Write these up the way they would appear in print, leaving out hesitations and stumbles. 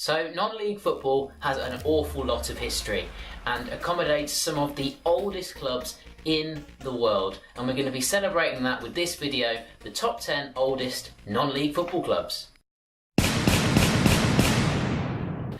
So non-league football has an awful lot of history and accommodates some of the oldest clubs in the world, and we're going to be celebrating that with this video, the top 10 oldest non-league football clubs.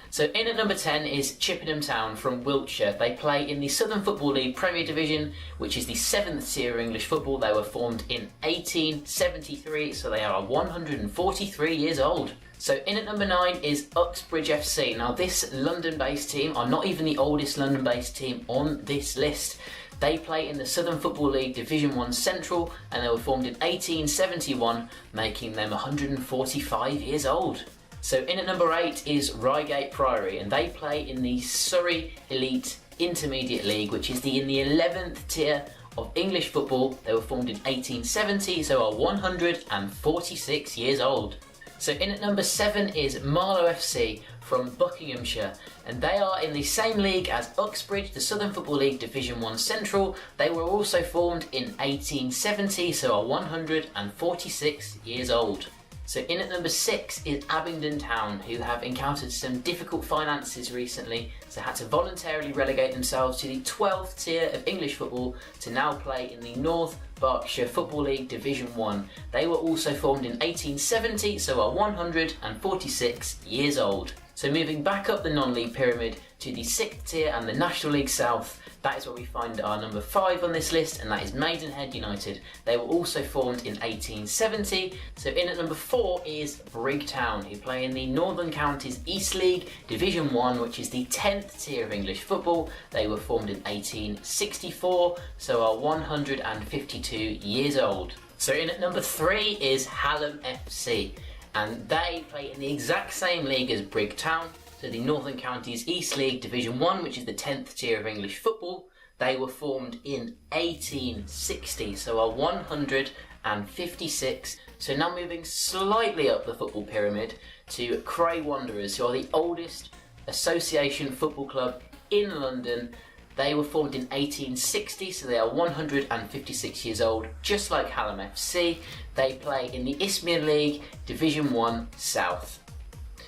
So in at number 10 is Chippenham Town from Wiltshire. They play in the Southern Football League Premier Division, which is the 7th tier of English football. They were formed in 1873, so they are 143 years old. So in at number 9 is Uxbridge FC. Now this London-based team are not even the oldest London-based team on this list. They play in the Southern Football League Division 1 Central, and they were formed in 1871, making them 145 years old. So in at number 8 is Reigate Priory, and they play in the Surrey Elite Intermediate League, which is in the 11th tier of English football. They were formed in 1870, so are 146 years old. So in at number 7 is Marlow FC from Buckinghamshire, and they are in the same league as Uxbridge, the Southern Football League Division 1 Central. They were also formed in 1870, so are 146 years old. So in at number 6 is Abingdon Town, who have encountered some difficult finances recently, so had to voluntarily relegate themselves to the 12th tier of English football to now play in the North Berkshire Football League Division 1. They were also formed in 1870, so are 146 years old. So moving back up the non-league pyramid to the 6th tier and the National League South, that is where we find our number 5 on this list, and that is Maidenhead United. They were also formed in 1870. So in at number 4 is Brig Town, who play in the Northern Counties East League Division 1, which is the 10th tier of English football. They were formed in 1864, so are 152 years old. So in at number 3 is Hallam FC, and they play in the exact same league as Brig Town, so the Northern Counties East League Division 1, which is the 10th tier of English football. They were formed in 1860, so are 156. So now moving slightly up the football pyramid to Cray Wanderers, who are the oldest association football club in London. They were formed in 1860, so they are 156 years old, just like Hallam FC. They play in the Isthmian League Division 1 South.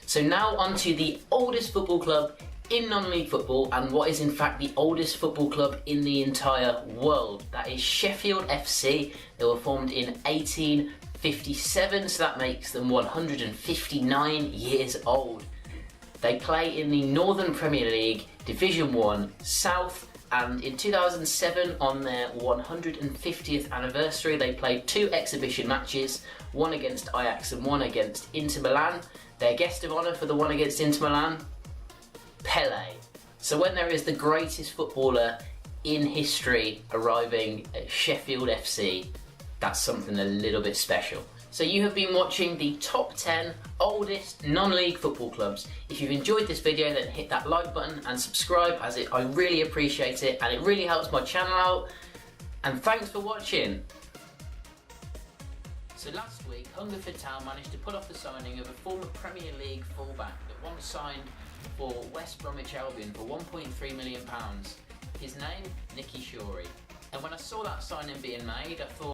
So now on to the oldest football club in non-league football, and what is in fact the oldest football club in the entire world. That is Sheffield Fc. They were formed in 1857, so that makes them 159 years old. They play in the Northern Premier League Division 1 South, and in 2007, on their 150th anniversary, they played 2 exhibition matches, one against Ajax and one against Inter Milan. Their guest of honour for the one against Inter Milan, Pelé. So when there is the greatest footballer in history arriving at Sheffield FC, that's something a little bit special. So you have been watching the top 10 oldest non-league football clubs. If you've enjoyed this video, then hit that like button and subscribe, as I really appreciate it, and it really helps my channel out. And thanks for watching. So last week, Hungerford Town managed to pull off the signing of a former Premier League fullback that once signed for West Bromwich Albion for £1.3 million. His name, Nicky Shorey. And when I saw that signing being made, I thought,